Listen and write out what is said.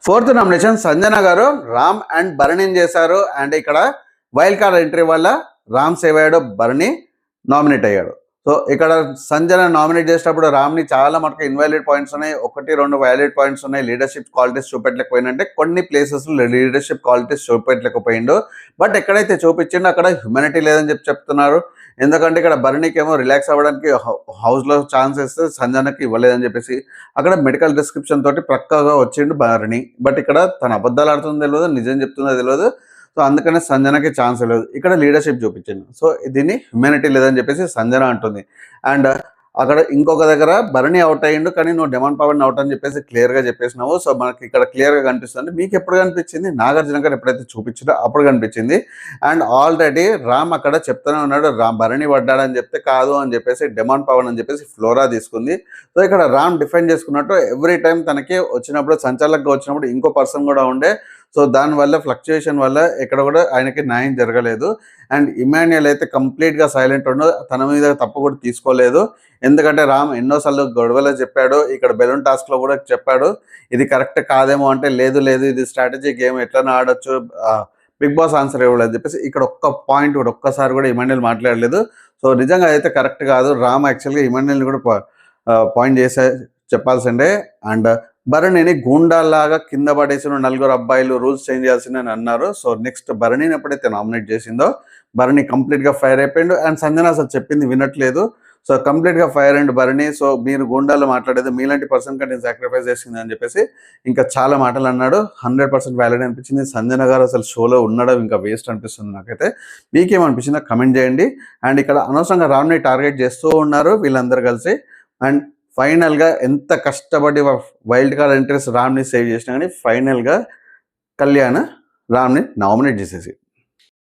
Fourth nomination Sanjana గారు Ram and భరణిని చేశారు. And ఇక్కడ వైల్డ్ కార్డ్ ఎంట్రీ వల్ల రామ్ సేవ్ అయ్యాడు, భరణి నామినేట్ అయ్యాడు. సో ఇక్కడ సంజన నామినేట్ చేసేటప్పుడు రామ్ని చాలా మటుకు ఇన్వాలిడ్ పాయింట్స్ ఉన్నాయి, 1-2 వ్యాలిడ్ పాయింట్స్ ఉన్నాయి. లీడర్షిప్ క్వాలిటీస్ చూపెట్టలేకపోయిందంటే కొన్ని ప్లేసెస్లో లీడర్షిప్ క్వాలిటీస్ చూపెట్టలేకపోయిండు. బట్ ఎక్కడైతే చూపించిండో అక్కడ హ్యూమానిటీ లేదని చెప్తున్నారు. ఎందుకంటే ఇక్కడ భరణికి ఏమో రిలాక్స్ అవ్వడానికి హౌస్లో ఛాన్స్ ఇస్తే సంజనకి ఇవ్వలేదని చెప్పేసి అక్కడ మెడికల్ డిస్క్రిప్షన్ తోటి పక్కాగా వచ్చిండు భరణి. బట్ ఇక్కడ తన అబద్ధాలు ఆడుతుందో తెలియదు, నిజం చెప్తుందో తెలియదు. సో అందుకనే సంజనకి ఛాన్స్ లేదు. ఇక్కడ లీడర్షిప్ చూపించింది. సో దీన్ని హ్యూమానిటీ లేదని చెప్పేసి సంజన అంటుంది. అండ్ అక్కడ ఇంకొక దగ్గర భరణి అవుట్ అయ్యిండు, కానీ నువ్వు డెమాండ్ పవన్ అవుట్ అని చెప్పేసి క్లియర్గా చెప్పేసినావు. సో మనకి ఇక్కడ క్లియర్గా కనిపిస్తుంది. మీకు ఎప్పుడు కనిపించింది? నాగార్జున గారు ఎప్పుడైతే చూపించారో అప్పుడు కనిపించింది. అండ్ ఆల్రెడీ రామ్ అక్కడ చెప్తూనే ఉన్నాడు, భరణి పడ్డాడని చెప్తే కాదు అని చెప్పేసి డెమాండ్ పవన్ అని చెప్పేసి ఫ్లోరా తీసుకుంది. సో ఇక్కడ రామ్ డిఫెండ్ చేసుకున్నట్టు ఎవ్రీ టైం తనకి వచ్చినప్పుడు సంచాలకుగా వచ్చినప్పుడు ఇంకో పర్సన్ కూడా ఉండే. సో దానివల్ల ఫ్లక్చుయేషన్ వల్ల ఎక్కడ కూడా ఆయనకి న్యాయం జరగలేదు. అండ్ ఇమాన్యుయల్ అయితే కంప్లీట్గా సైలెంట్ ఉండదు, తన మీద తప్పు కూడా తీసుకోలేదు. ఎందుకంటే రామ్ ఎన్నోసార్లు గొడవలో చెప్పాడు, ఇక్కడ బెలూన్ టాస్క్లో కూడా చెప్పాడు ఇది కరెక్ట్ కాదేమో అంటే లేదు లేదు ఇది స్ట్రాటజీ గేమ్ ఎట్లనే ఆడొచ్చు, బిగ్ బాస్ ఆన్సర్ ఇవ్వలేదు చెప్పేసి ఇక్కడ ఒక్క పాయింట్ కూడా ఒక్కసారి కూడా ఇమాన్యుయల్ మాట్లాడలేదు. సో నిజంగా అయితే కరెక్ట్ కాదు. రామ్ యాక్చువల్గా ఇమాన్యుయల్ని కూడా పాయింట్ చేసే చెప్పాల్సిందే. అండ్ భరణిని గూండాల్లాగా కింద పడేసిన 4 అబ్బాయిలు రూల్స్ చేంజ్ చేయాల్సిందని అన్నారు. సో నెక్స్ట్ భరణిని ఎప్పుడైతే నామినేట్ చేసిందో భరణి కంప్లీట్గా ఫైర్ అయిపోయిండు. అండ్ సంజన అసలు చెప్పింది వినట్లేదు. సో కంప్లీట్గా ఫైర్ అండ్ భరణి. సో మీరు గూండాలు మాట్లాడేది మీలాంటి పర్సన్ కంటే సాక్రిఫైస్ చేసింది అని చెప్పేసి ఇంకా చాలా మాటలు అన్నాడు. 100% వ్యాలిడ్ అనిపించింది. సంజన గారు అసలు షోలో ఉండడం ఇంకా వేస్ట్ అనిపిస్తుంది నాకైతే. మీకేమనిపించిందో కమెంట్ చేయండి. అండ్ ఇక్కడ అనవసరంగా రామ్ని టార్గెట్ చేస్తూ ఉన్నారు వీళ్ళందరూ కలిసి. అండ్ ఫైనల్గా ఎంత కష్టపడి వైల్డ్ కార్డ్ ఎంట్రీస్ రామ్ని సేవ్ చేసినా కానీ ఫైనల్గా కళ్యాణ్ రామ్ని నామినేట్ చేసేసి